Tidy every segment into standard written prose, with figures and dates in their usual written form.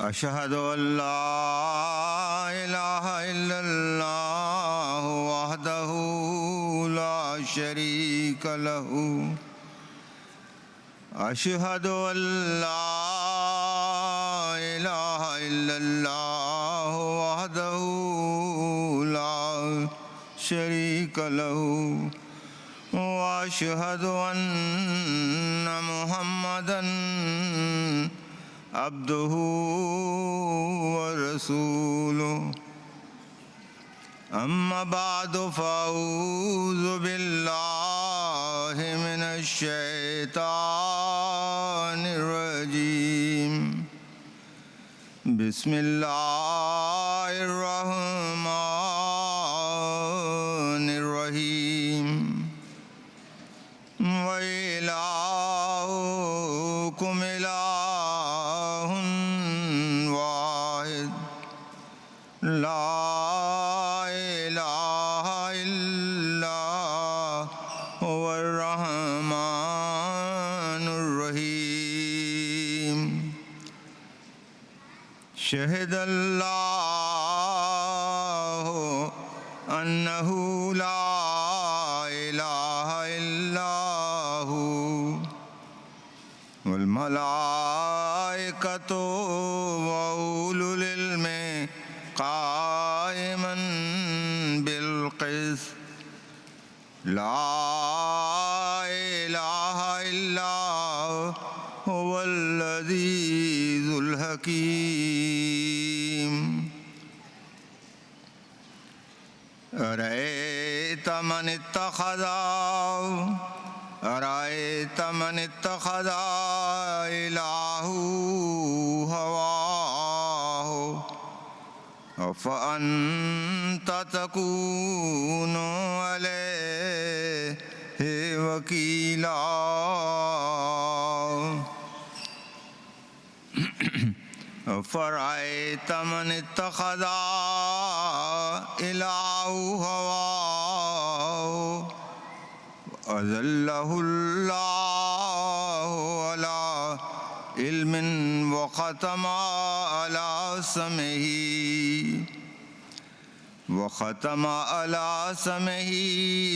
أشهد أن لا إله إلا الله وحده لا شريك له أشهد أن لا إله إلا الله وحده لا شريك له وأشهد أن محمدًا عبده ورسوله أما بعد فأعوذ بالله من الشيطان الرجيم بسم الله الرحمن الرحيم وإلهكم إله واحد لا إله إلا هو الرحمن الرحيم شهد الله أنه لا إله إلا هو والملائكة وأولو العلم قائما بالقسط لا إله إلا هو العزيز الحكيم أرأيت من اتخذ إلهه هواه أفأنت تكون عليه وكيلا أفرأيت من اتخذ إلهه هواه أذله الله على علم وختم على سمعه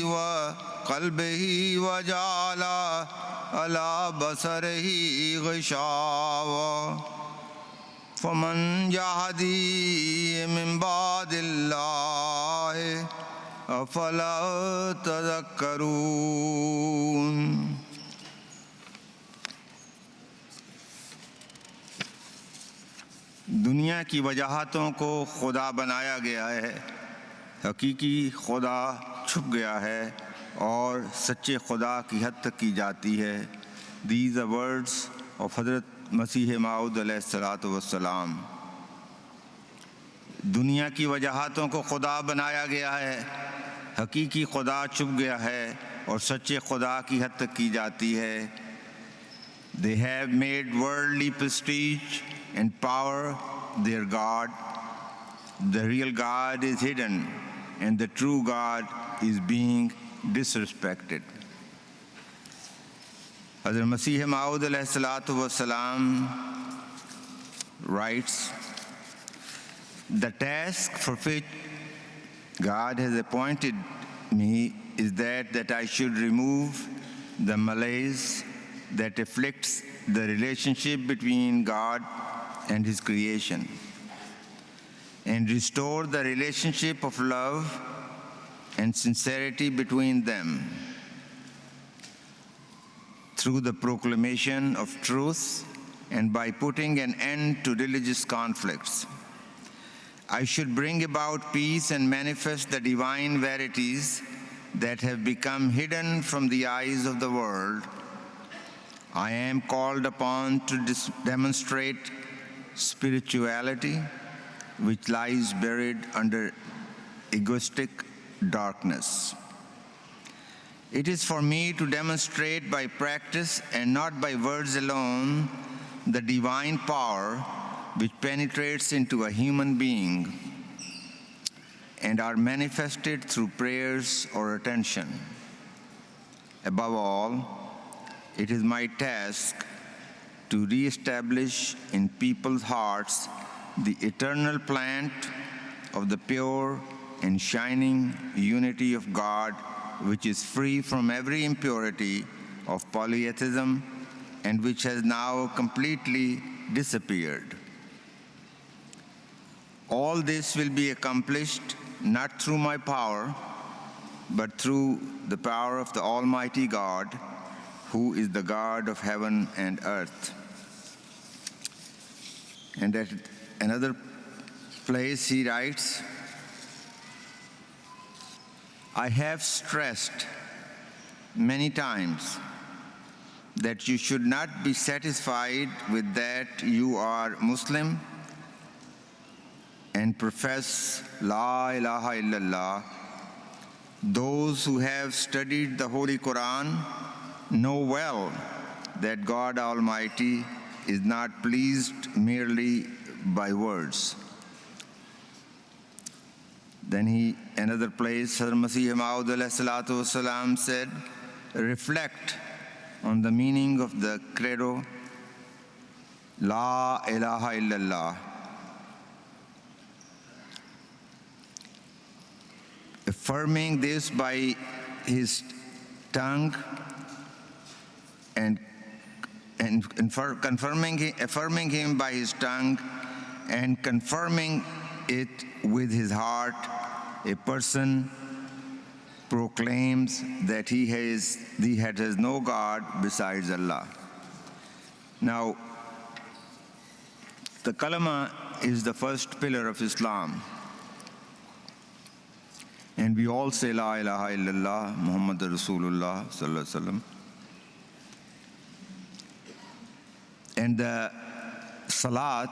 وقلبه وجعل على بصره غشاوة فمن يهدي من بعد الله أفلا تذكرون دنیا کی وجاہتوں کو خدا بنایا گیا ہے، حقیقی خدا چھپ گیا ہے اور سچے خدا کی حد تک کی جاتی ہے. These are words of حضرت مسیح موعود علیہ الصلاۃ والسلام. دنیا کی وجاہتوں کو خدا بنایا گیا ہے، حقیقی خدا چھپ گیا ہے اور سچے خدا کی حد تک کی جاتی ہے. They have made worldly prestige and power their God. The real God is hidden and the true God is being disrespected. Hazrat Masih Maud alayhi salatu wassalam writes, the task for which God has appointed me is that I should remove the malaise that afflicts the relationship between God and His creation and restore the relationship of love and sincerity between them through the proclamation of truth and by putting an end to religious conflicts. I should bring about peace and manifest the divine verities that have become hidden from the eyes of the world. I am called upon to demonstrate spirituality which lies buried under egoistic darkness. It is for me to demonstrate by practice and not by words alone the divine power which penetrates into a human being and are manifested through prayers or attention. Above all, it is my task to to reestablish in people's hearts the eternal plant of the pure and shining unity of God, which is free from every impurity of polytheism and which has now completely disappeared. All this will be accomplished not through my power, but through the power of the Almighty God, who is the God of heaven and earth. And at another place he writes, I have stressed many times that you should not be satisfied with that you are Muslim and profess La ilaha illallah. Those who have studied the Holy Quran know well that God Almighty is not pleased merely by words. Then another place, Hazrat Masih Maud ﷺ said, reflect on the meaning of the credo, La ilaha illallah. Affirming this by his tongue and affirming him by his tongue and confirming it with his heart, a person proclaims that he has no God besides Allah. Now, the kalama is the first pillar of Islam. And we all say La ilaha illallah, Muhammad Rasulullah sallallahu alaihi wasallam. And the salat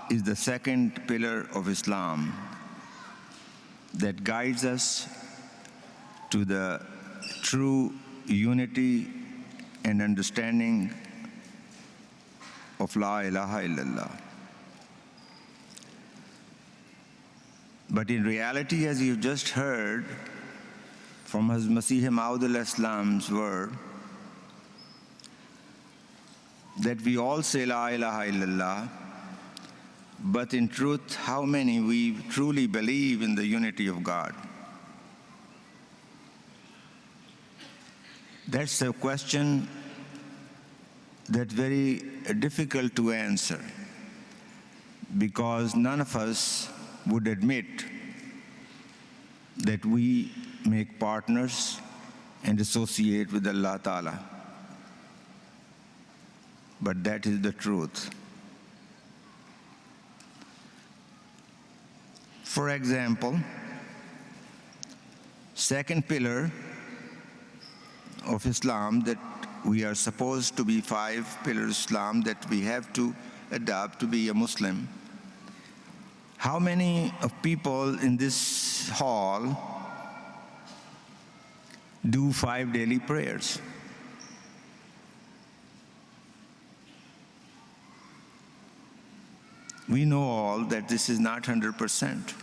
is the second pillar of Islam that guides us to the true unity and understanding of La ilaha illallah. But in reality, as you've just heard from Hazrat Masih Maud al-Islam's word, that we all say La ilaha illallah, but in truth, how many we truly believe in the unity of God? That's a question that's very difficult to answer, because none of us would admit that we make partners and associate with Allah Ta'ala. But that is the truth. For example, second pillar of Islam that we are supposed to be 5 pillars of Islam that we have to adopt to be a Muslim. How many of people in this hall do 5 daily prayers? We know all that this is not 100%.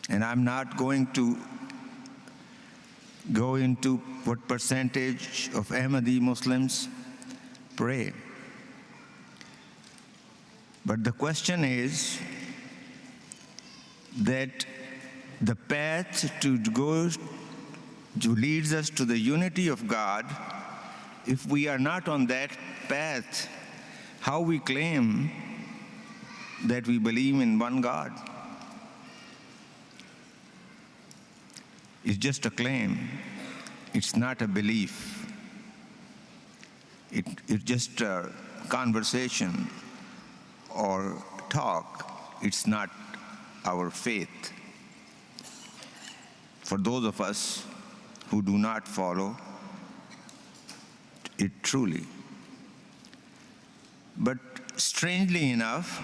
And I'm not going to go into what percentage of Ahmadi Muslims pray. But the question is that the path to leads us to the unity of God, if we are not on that path, how we claim that we believe in one God? It's just a claim. It's not a belief. It's just a conversation or talk. It's not our faith. For those of us who do not follow it truly. But strangely enough,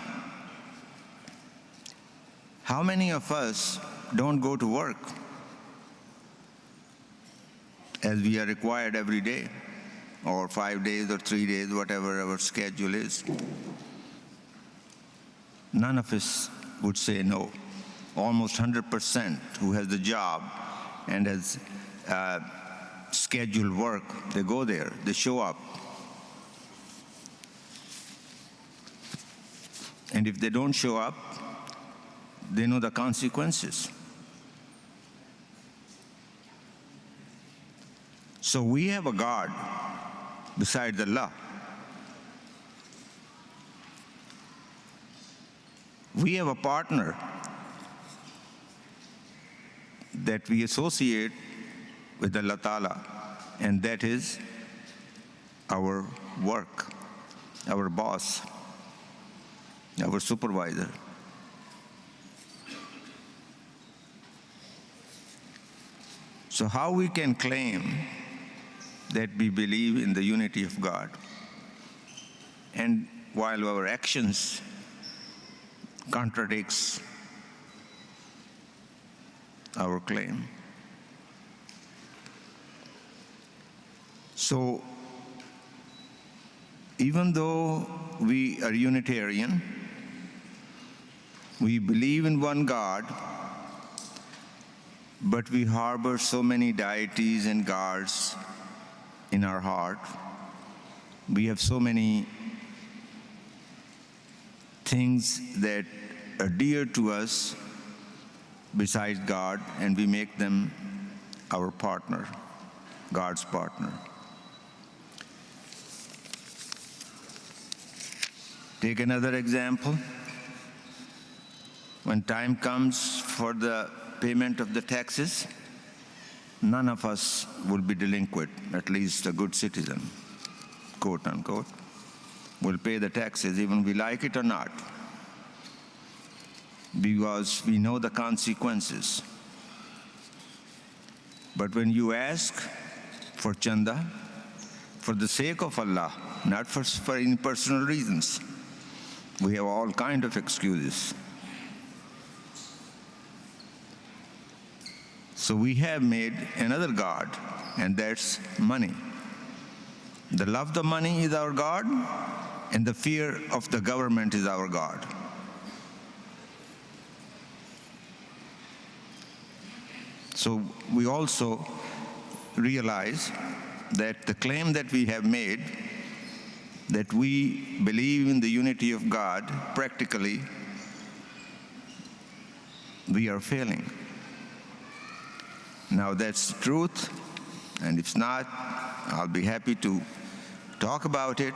how many of us don't go to work as we are required every day, or 5 days or 3 days, whatever our schedule is? None of us would say no. Almost 100% who has the job and has scheduled work, they go there, they show up. And if they don't show up, they know the consequences. So we have a God besides Allah. We have a partner that we associate with Allah Ta'ala, and that is our work, our boss, our supervisor. So how we can claim that we believe in the unity of God, and while our actions contradicts our claim? So even though we are Unitarian, we believe in one God, but we harbor so many deities and gods in our heart. We have so many things that are dear to us besides God, and we make them our partner, God's partner. Take another example. When time comes for the payment of the taxes, none of us will be delinquent, at least a good citizen, quote unquote, will pay the taxes even we like it or not, because we know the consequences. But when you ask for chanda, for the sake of Allah, not for any personal reasons, we have all kinds of excuses. So we have made another God, and that's money. The love of money is our God, and the fear of the government is our God. So we also realize that the claim that we have made, that we believe in the unity of God, practically we are failing. Now that's the truth, and if not, I'll be happy to talk about it.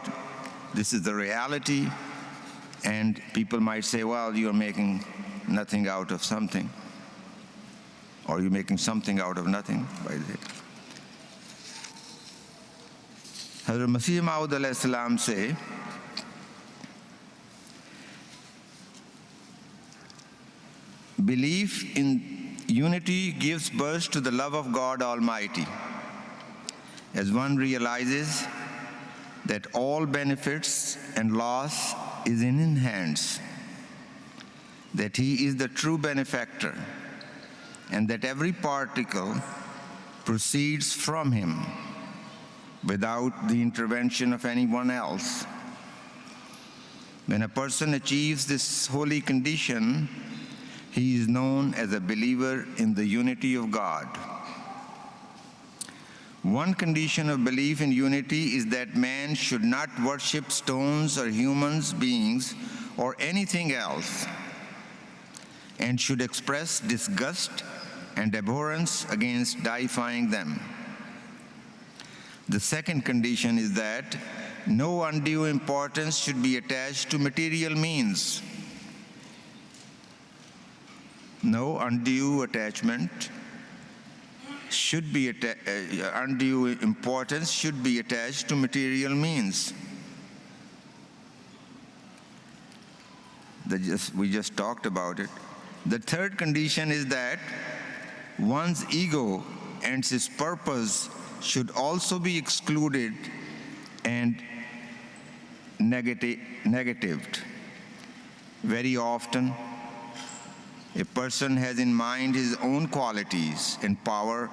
This is the reality, and people might say, well, you're making nothing out of something, or you're making something out of nothing by that. Hazrat Masih Maud alayhi salam say, belief in unity gives birth to the love of God Almighty, as one realizes that all benefits and loss is in His hands, that He is the true benefactor, and that every particle proceeds from Him without the intervention of anyone else. When a person achieves this holy condition, he is known as a believer in the unity of God. One condition of belief in unity is that man should not worship stones or human beings or anything else, and should express disgust and abhorrence against deifying them. The second condition is that no undue importance should be attached to material means. No undue attachment should be undue importance should be attached to material means. We just talked about it. The third condition is that one's ego and his purpose should also be excluded and negatived. Very often, a person has in mind his own qualities and power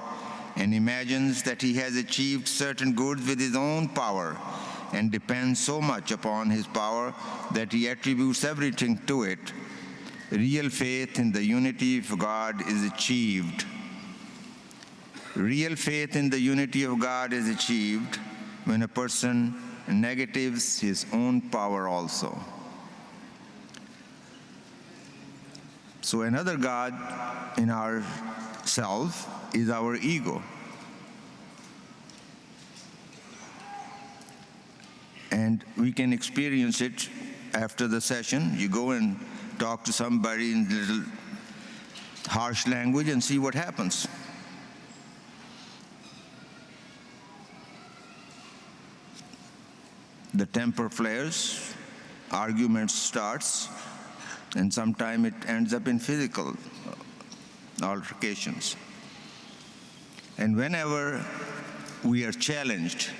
and imagines that he has achieved certain goods with his own power and depends so much upon his power that he attributes everything to it. Real faith in the unity of God is achieved. Real faith in the unity of God is achieved when a person negatives his own power also. So another God in our self is our ego. And we can experience it after the session. You go and talk to somebody in little harsh language and see what happens. The temper flares, argument starts, and sometimes it ends up in physical altercations. And whenever we are challenged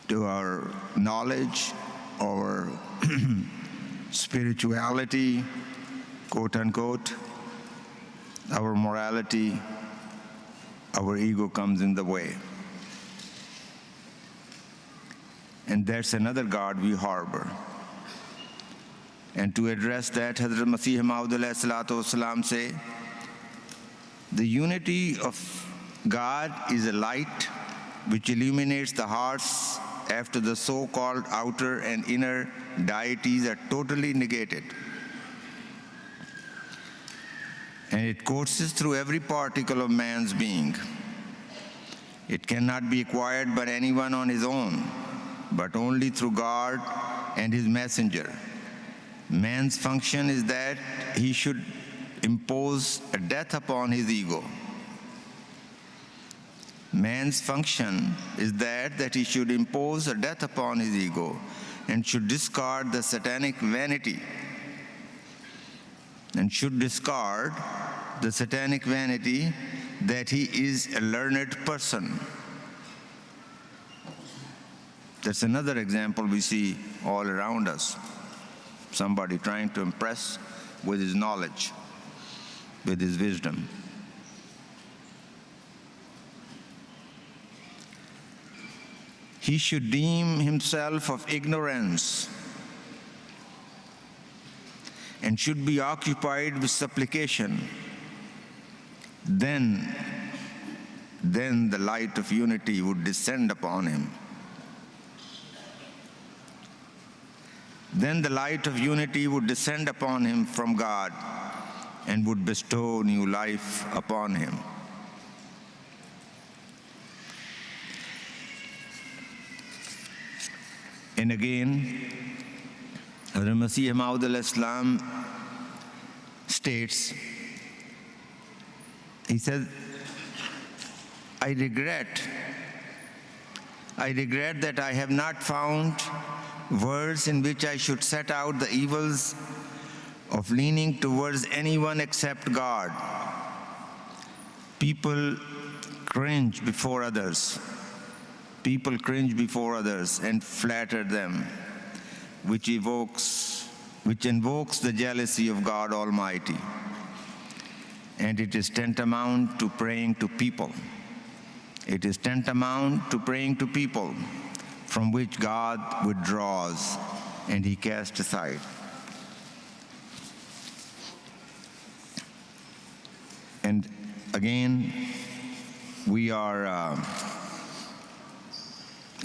to our knowledge, our spirituality, quote unquote, our morality, our ego comes in the way. And that's another God we harbor. And to address that, Hazrat Masih Maud alayhi salatu wasalam say, the unity of God is a light which illuminates the hearts after the so-called outer and inner deities are totally negated. And it courses through every particle of man's being. It cannot be acquired by anyone on his own, but only through God and his messenger. Man's function is that he should impose a death upon his ego. Man's function is that he should impose a death upon his ego and should discard the satanic vanity. And should discard the satanic vanity that he is a learned person. That's another example we see all around us. Somebody trying to impress with his knowledge, with his wisdom. He should deem himself of ignorance and should be occupied with supplication. Then the light of unity would descend upon him. Then the light of unity would descend upon him from God and would bestow new life upon him. And again, Hazrat Masih Maud al-Islam states, he said, I regret that I have not found words in which I should set out the evils of leaning towards anyone except God. People cringe before others. People cringe before others and flatter them, which invokes the jealousy of God Almighty. And it is tantamount to praying to people. It is tantamount to praying to people from which God withdraws and he casts aside. And again, we are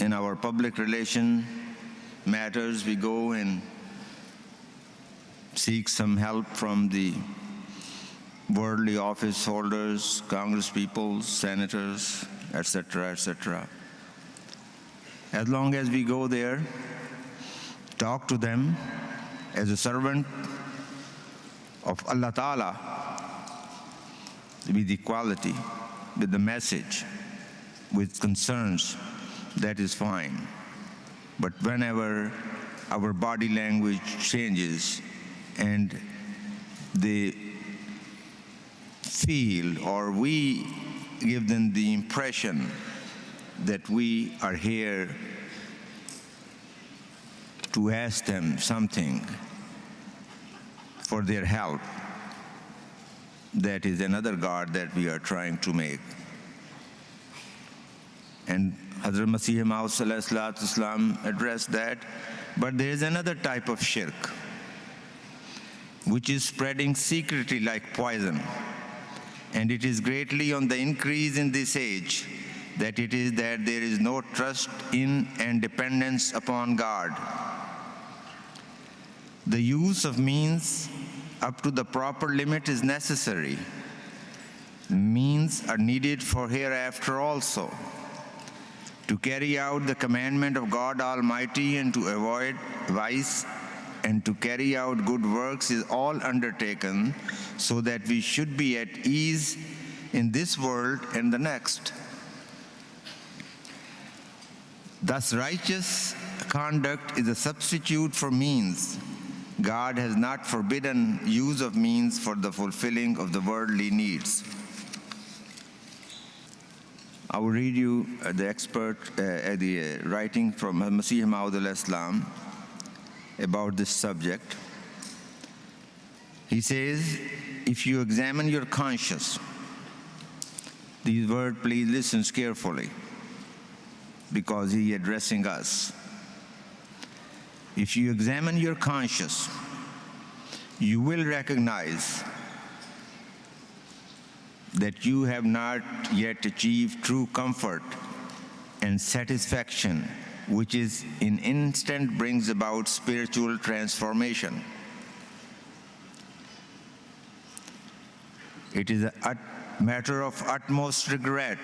in our public relation matters, we go and seek some help from the worldly office holders, Congress people, senators, etc., etc. As long as we go there, talk to them as a servant of Allah Ta'ala with equality, with the message, with concerns, that is fine. But whenever our body language changes and they feel or we give them the impression that we are here to ask them something for their help, that is another God that we are trying to make. And Hazrat Masih Maud addressed that. But there is another type of shirk, which is spreading secretly like poison. And it is greatly on the increase in this age, that there is no trust in and dependence upon God. The use of means up to the proper limit is necessary. Means are needed for hereafter also. To carry out the commandment of God Almighty and to avoid vice and to carry out good works is all undertaken so that we should be at ease in this world and the next. Thus, righteous conduct is a substitute for means. God has not forbidden use of means for the fulfilling of the worldly needs. I will read you the writing from Masih Maud al-Islam about this subject. He says, if you examine your conscience, these words, please listen carefully, because he is addressing us. If you examine your conscience, you will recognize that you have not yet achieved true comfort and satisfaction, which is in instant brings about spiritual transformation. It is a matter of utmost regret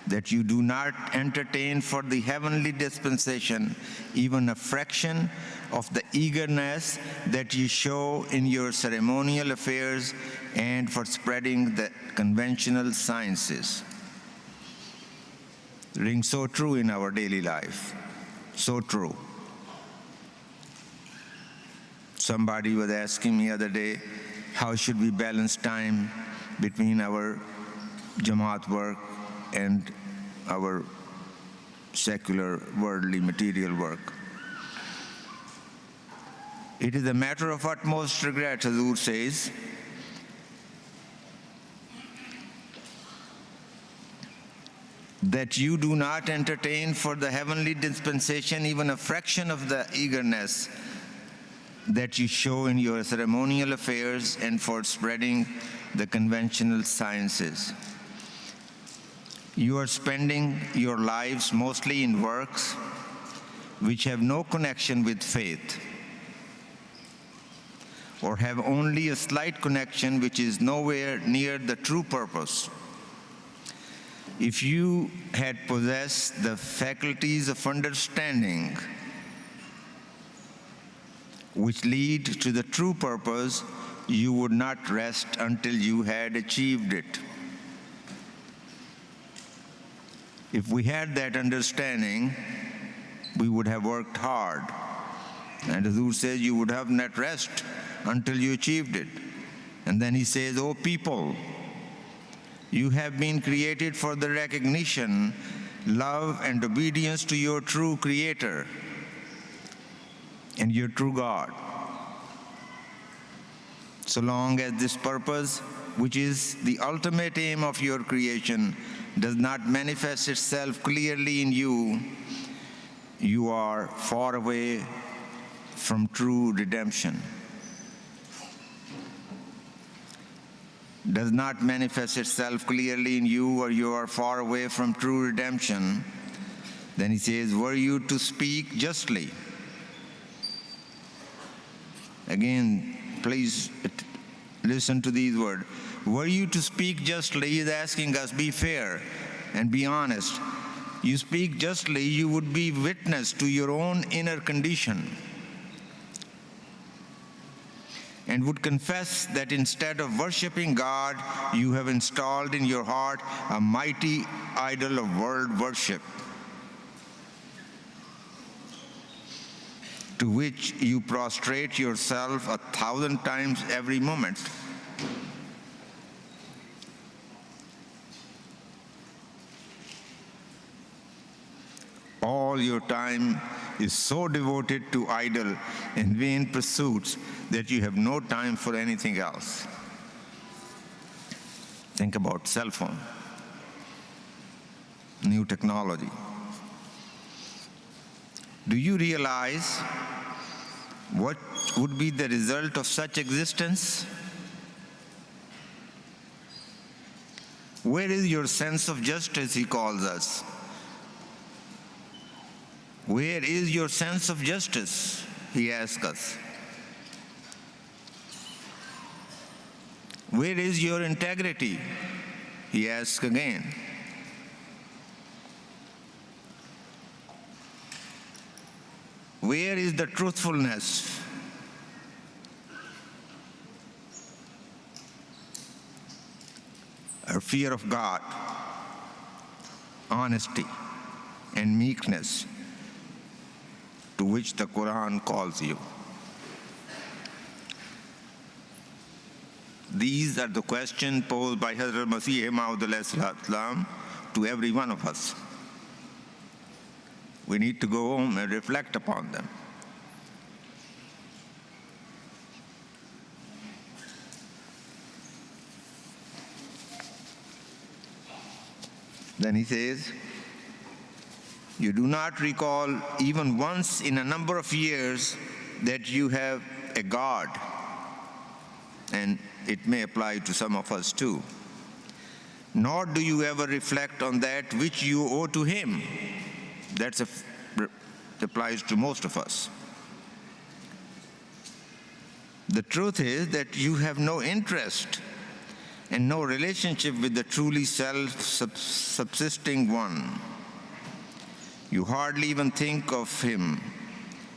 that you do not entertain for the heavenly dispensation even a fraction of the eagerness that you show in your ceremonial affairs and for spreading the conventional sciences. Rings so true in our daily life, so true. Somebody was asking me the other day, how should we balance time between our Jama'at work and our secular, worldly, material work? It is a matter of utmost regret, Hazur says, that you do not entertain for the heavenly dispensation even a fraction of the eagerness that you show in your ceremonial affairs and for spreading the conventional sciences. You are spending your lives mostly in works which have no connection with faith, or have only a slight connection which is nowhere near the true purpose. If you had possessed the faculties of understanding which lead to the true purpose, you would not rest until you had achieved it. If we had that understanding, we would have worked hard. And Hazur says you would have not rest until you achieved it. And then he says, "O people, you have been created for the recognition, love, and obedience to your true Creator and your true God. So long as this purpose, which is the ultimate aim of your creation, does not manifest itself clearly in you, you are far away from true redemption." Does not manifest itself clearly in you, or you are far away from true redemption. Then he says, were you to speak justly? Again, please listen to these words. Were you to speak justly, he is asking us, be fair and be honest. You speak justly, you would be witness to your own inner condition, and would confess that instead of worshiping God, you have installed in your heart a mighty idol of world worship, to which you prostrate yourself 1,000 times every moment. All your time is so devoted to idle and vain pursuits that you have no time for anything else. Think about cell phone, new technology. Do you realize what would be the result of such existence? Where is your sense of justice, he calls us? Where is your sense of justice? he asks us. Where is your integrity? He asks again. Where is the truthfulness? Or fear of God, honesty, and meekness to which the Quran calls you? These are the questions posed by Hazrat Masih Maud to every one of us. We need to go home and reflect upon them. Then he says, you do not recall even once in a number of years that you have a God. And it may apply to some of us too. Nor do you ever reflect on that which you owe to him. That applies to most of us. The truth is that you have no interest and no relationship with the truly self-subsisting one. You hardly even think of him.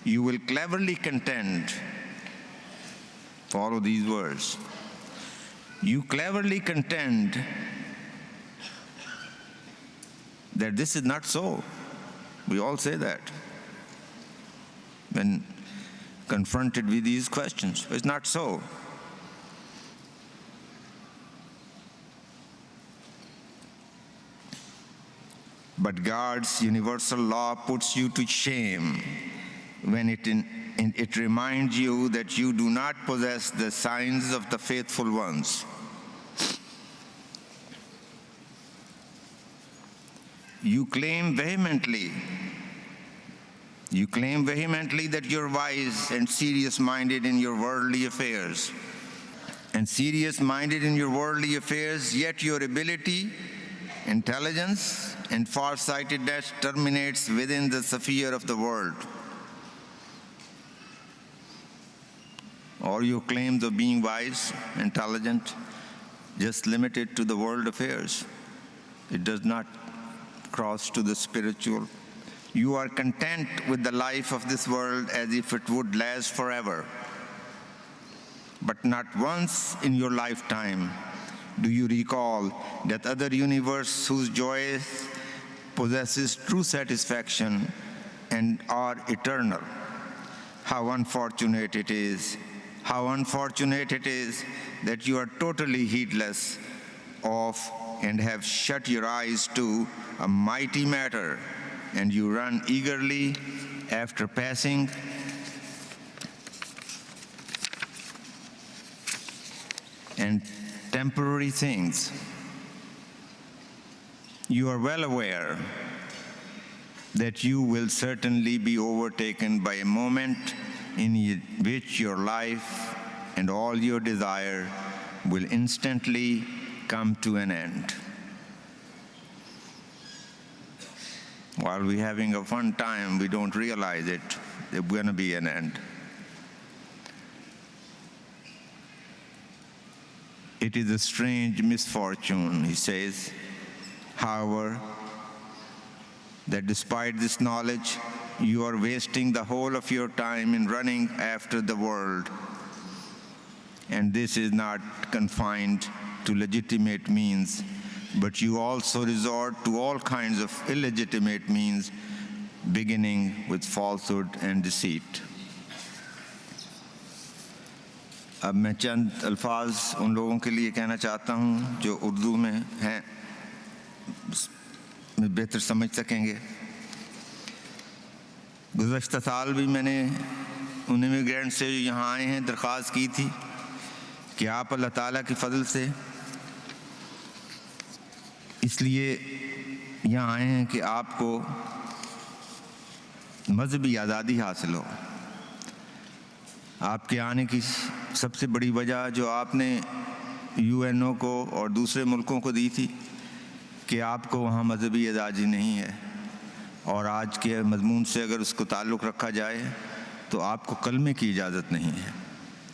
You will cleverly contend. Follow these words. You cleverly contend that this is not so. We all say that when confronted with these questions. It's not so. But God's universal law puts you to shame when it reminds you that you do not possess the signs of the faithful ones. You claim vehemently that you're wise and serious-minded in your worldly affairs. Yet your ability, intelligence, and farsightedness terminates within the sphere of the world. Or your claims of being wise, intelligent, just limited to the world affairs. It does not cross to the spiritual. You are content with the life of this world as if it would last forever. But not once in your lifetime do you recall that other universe whose joy possesses true satisfaction and are eternal. How unfortunate it is that you are totally heedless of and have shut your eyes to a mighty matter, and you run eagerly after passing and temporary things. You are well aware that you will certainly be overtaken by a moment in which your life and all your desire will instantly come to an end. While we're having a fun time, we don't realize it. There's going to be an end. It is a strange misfortune, he says, however, that despite this knowledge, you are wasting the whole of your time in running after the world. And this is not confined to legitimate means, but you also resort to all kinds of illegitimate means, beginning with falsehood and deceit. अब मैं चंद अल्फाज उन लोगों के लिए कहना चाहता हूँ जो उर्दू में हैं, बेहतर समझ सकेंगे। गुज़श्ता साल भी मैंने उन इमिग्रेंट से यहाँ आए हैं दरख्वास्त की थी कि आप अल्लाह ताला के फ़ज़ल से इसलिए यहाँ आए हैं कि आपको मज़हबी आज़ादी हासिल हो। आपके आने की सबसे बड़ी वजह जो आपने यूएनओ को और दूसरे मुल्कों को दी थी कि आपको वहाँ मज़हबी आज़ादी नहीं है, और आज के मज़मून से अगर उसको ताल्लुक़ रखा जाए تو آپ کو کلمے کی اجازت نہیں ہے،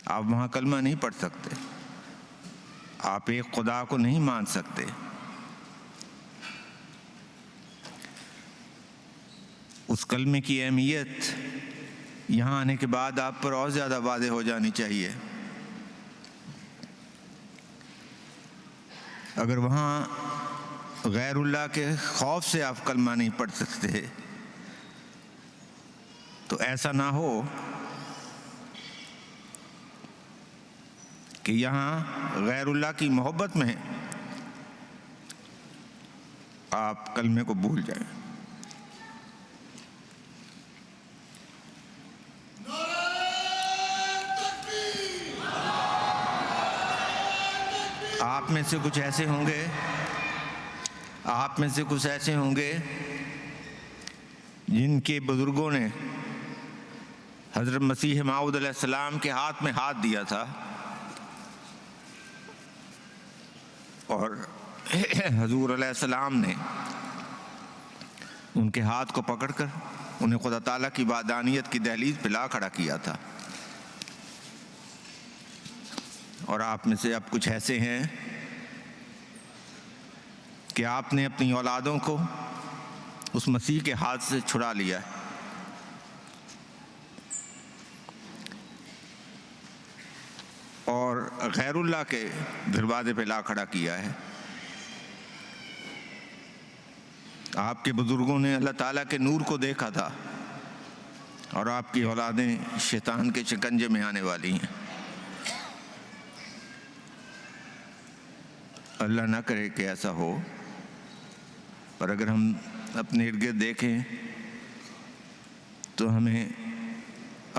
آپ وہاں کلمہ نہیں پڑھ سکتے، آپ ایک خدا کو نہیں مان سکتے۔ اس کلمے کی اہمیت یہاں آنے کے بعد آپ پر اور زیادہ واضح ہو جانی چاہیے۔ اگر وہاں غیر اللہ کے خوف سے آپ کلمہ نہیں پڑھ سکتے تو ایسا نہ ہو کہ یہاں غیر اللہ کی محبت میں آپ کلمے کو بھول جائیں۔ آپ میں سے کچھ ایسے ہوں گے جن کے بزرگوں نے حضرت مسیح موعود علیہ السلام کے ہاتھ میں ہاتھ دیا تھا اور حضور علیہ السلام نے ان کے ہاتھ کو پکڑ کر انہیں خدا تعالیٰ کی وحدانیت کی دہلیز پہ لا کھڑا کیا تھا۔ اور آپ میں سے اب کچھ ایسے ہیں کہ آپ نے اپنی اولادوں کو اس مسیح کے ہاتھ سے چھڑا لیا ہے، اور غیر اللہ کے دروازے پہ لا کھڑا کیا ہے۔ آپ کے بزرگوں نے اللہ تعالیٰ کے نور کو دیکھا تھا، اور آپ کی اولادیں شیطان کے شکنجے میں آنے والی ہیں۔ اللہ نہ کرے کہ ایسا ہو، پر اگر ہم اپنے ارد گرد دیکھیں تو ہمیں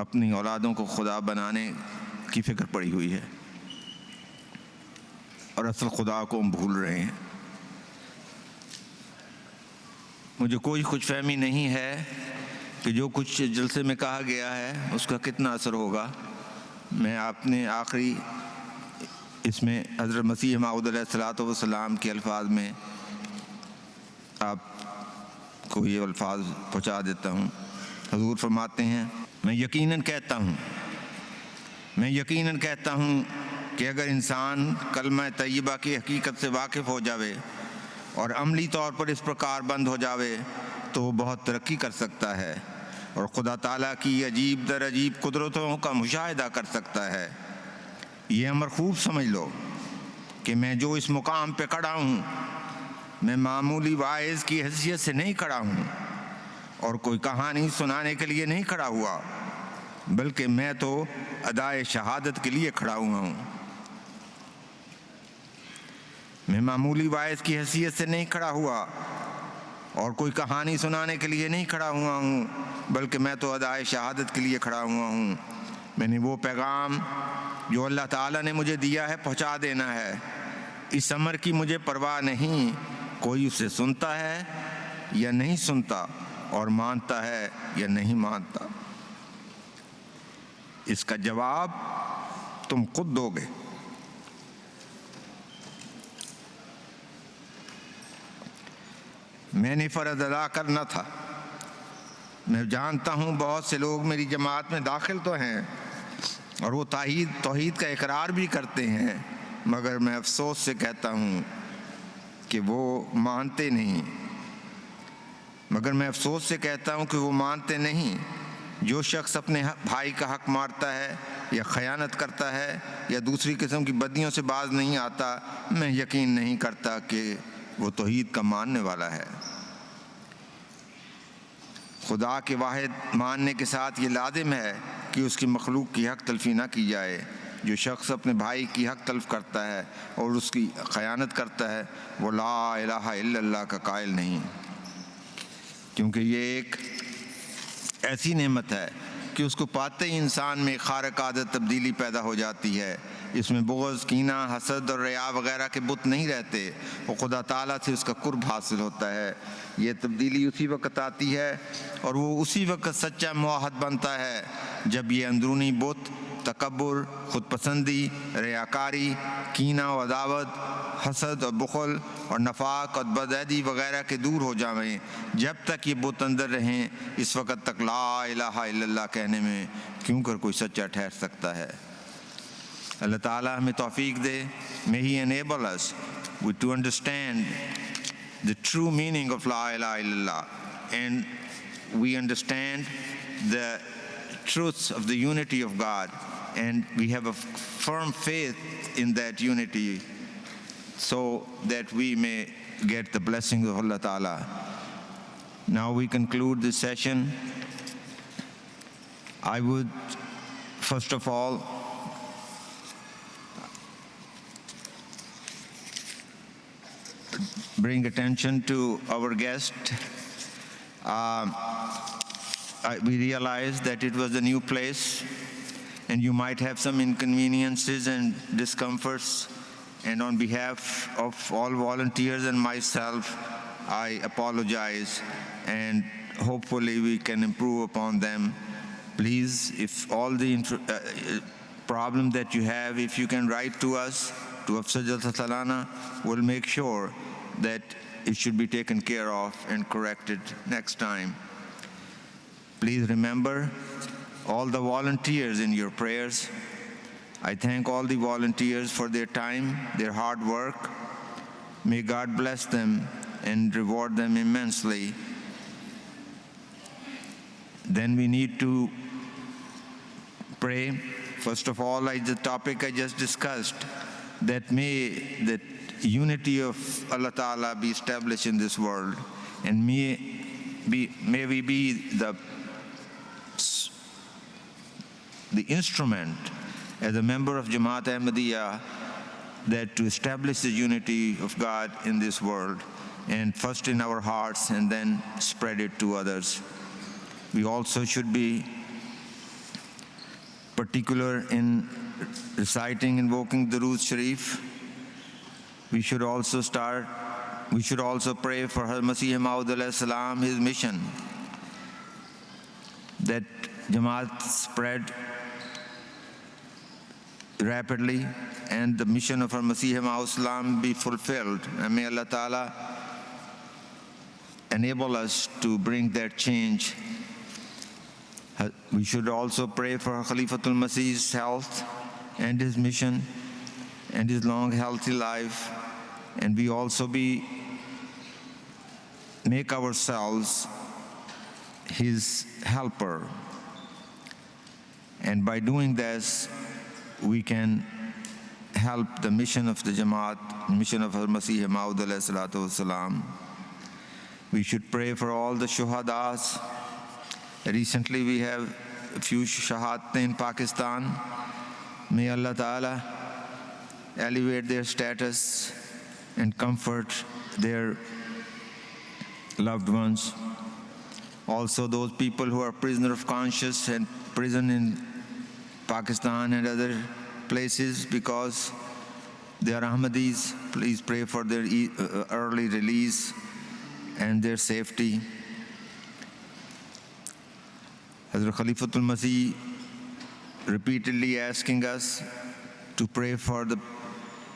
اپنی اولادوں کو خدا بنانے کی فکر پڑی ہوئی ہے، اور اصل خدا کو ہم بھول رہے ہیں۔ مجھے کوئی خوش فہمی نہیں ہے کہ جو کچھ جلسے میں کہا گیا ہے اس کا کتنا اثر ہوگا۔ میں آپ نے آخری اس میں حضرت مسیح موعود علیہ السلام کے الفاظ میں آپ کو یہ الفاظ پہنچا دیتا ہوں۔ حضور فرماتے ہیں، میں یقیناً کہتا ہوں کہ اگر انسان کلمہ طیبہ کی حقیقت سے واقف ہو جاوے اور عملی طور پر اس پر کاربند ہو جاوے تو وہ بہت ترقی کر سکتا ہے اور خدا تعالیٰ کی عجیب در عجیب قدرتوں کا مشاہدہ کر سکتا ہے۔ یہ امر خوب سمجھ لو کہ میں جو اس مقام پہ کھڑا ہوں، میں معمولی واعظ کی حیثیت سے نہیں کھڑا ہوں اور کوئی کہانی سنانے کے لیے نہیں کھڑا ہوا، بلکہ میں تو ادائے شہادت کے لیے کھڑا ہوا ہوں۔ میں معمولی واعظ کی حیثیت سے نہیں کھڑا ہوا اور کوئی کہانی سنانے کے لیے نہیں کھڑا ہوا ہوں، بلکہ میں تو ادائے شہادت کے لیے کھڑا ہوا ہوں۔ میں نے وہ پیغام جو اللہ تعالیٰ نے مجھے دیا ہے پہنچا دینا ہے۔ اس امر کی مجھے پرواہ نہیں، کوئی اسے سنتا ہے یا نہیں سنتا، اور مانتا ہے یا نہیں مانتا۔ اس کا جواب تم خود دو گے۔ میں نے فرض ادا کرنا تھا۔ میں جانتا ہوں بہت سے لوگ میری جماعت میں داخل تو ہیں اور وہ توحید کا اقرار بھی کرتے ہیں، مگر میں افسوس سے کہتا ہوں کہ وہ مانتے نہیں۔ جو شخص اپنے بھائی کا حق مارتا ہے یا خیانت کرتا ہے یا دوسری قسم کی بدیوں سے باز نہیں آتا، میں یقین نہیں کرتا کہ وہ توحید کا ماننے والا ہے۔ خدا کے واحد ماننے کے ساتھ یہ لازم ہے کہ اس کی مخلوق کی حق تلفی نہ کی جائے۔ جو شخص اپنے بھائی کی حق تلف کرتا ہے اور اس کی خیانت کرتا ہے، وہ لا الہ الا اللہ کا قائل نہیں، کیونکہ یہ ایک ایسی نعمت ہے کہ اس کو پاتے ہی انسان میں خارق عادت تبدیلی پیدا ہو جاتی ہے۔ اس میں بغض، کینہ، حسد اور ریا وغیرہ کے بت نہیں رہتے، وہ خدا تعالیٰ سے اس کا قرب حاصل ہوتا ہے۔ یہ تبدیلی اسی وقت آتی ہے اور وہ اسی وقت سچا موحد بنتا ہے جب یہ اندرونی بت तकब्बुर, खुदपसंदी, रियाकारी, कीना और अदावत, हसद और बुखल और नफाक और बदअदी वगैरह के दूर हो जाएं। जब तक ये बुत अंदर रहें, इस वक़्त तक ला इलाहा इल्लल्लाह कहने में क्यों कर कोई सच्चा ठहर सकता है। अल्लाह ताला हमें तौफीक दे. May He enable us to understand the true meaning of La ilaha illallah, and we understand the truths of the unity of God, and we have a firm faith in that unity so that we may get the blessings of Allah Ta'ala. Now we conclude this session. I would first of all bring attention to our guest. We realized that it was a new place and you might have some inconveniences and discomforts, and on behalf of all volunteers and myself, I apologize, and hopefully we can improve upon them. Please, if all the problem that you have, if you can write to us, to Jalsa Salana, we'll make sure that it should be taken care of and corrected next time. Please remember all the volunteers in your prayers. I thank all the volunteers for their time, their hard work. May God bless them and reward them immensely. Then we need to pray. First of all, the topic I just discussed, that may the unity of Allah Ta'ala be established in this world, and may we be the instrument as a member of Jama'at Ahmadiyya that to establish the unity of God in this world, and first in our hearts and then spread it to others. We also should be particular in reciting, invoking the Durood Sharif. We should also pray for Masih Maud alayhi salam, his mission, that Jama'at spread rapidly and the mission of our Masih Maud salam be fulfilled. And may Allah Ta'ala enable us to bring that change. We should also pray for Khalifatul Masih's health and his mission and his long, healthy life. And we also make ourselves his helper. And by doing this, we can help the mission of the Jama'at, mission of Masih Maud alayhi salatu wasalam. We should pray for all the shuhadas. Recently we have a few shahadat in Pakistan. May Allah Ta'ala elevate their status and comfort their loved ones. Also those people who are prisoner of conscience and prison in Pakistan and other places because they are Ahmadis, please pray for their early release and their safety. Hazrat Khalifatul Masih repeatedly asking us to pray for the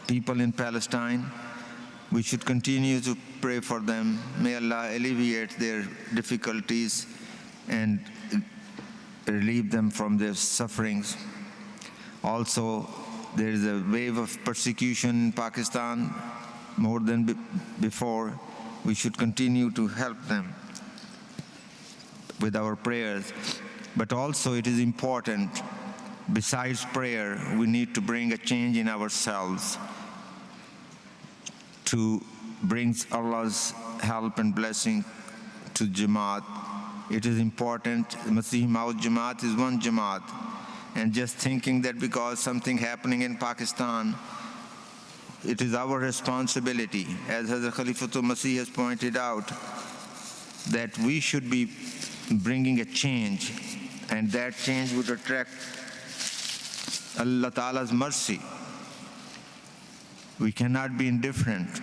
people in Palestine. We should continue to pray for them. May Allah alleviate their difficulties and relieve them from their sufferings. Also, there is a wave of persecution in Pakistan more than before. We should continue to help them with our prayers. But also it is important, besides prayer, we need to bring a change in ourselves to bring Allah's help and blessing to Jama'at. It is important. Masih Maud Jama'at is one Jama'at. And just thinking that because something happening in Pakistan, it is our responsibility, as Hazrat Khalifatul Masih has pointed out, that we should be bringing a change, and that change would attract Allah Ta'ala's mercy. We cannot be indifferent.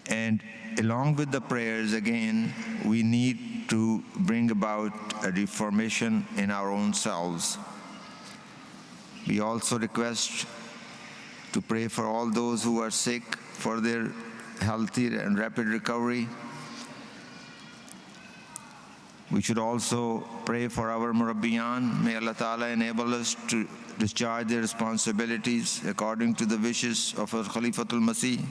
And along with the prayers, again, we need to bring about a reformation in our own selves. We also request to pray for all those who are sick for their healthy and rapid recovery. We should also pray for our Murabbiyan. May Allah Ta'ala enable us to discharge their responsibilities according to the wishes of our Khalifatul Masih.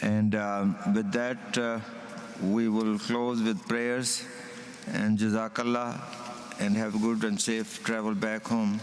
And with that, we will close with prayers and Jazakallah, and have good and safe travel back home.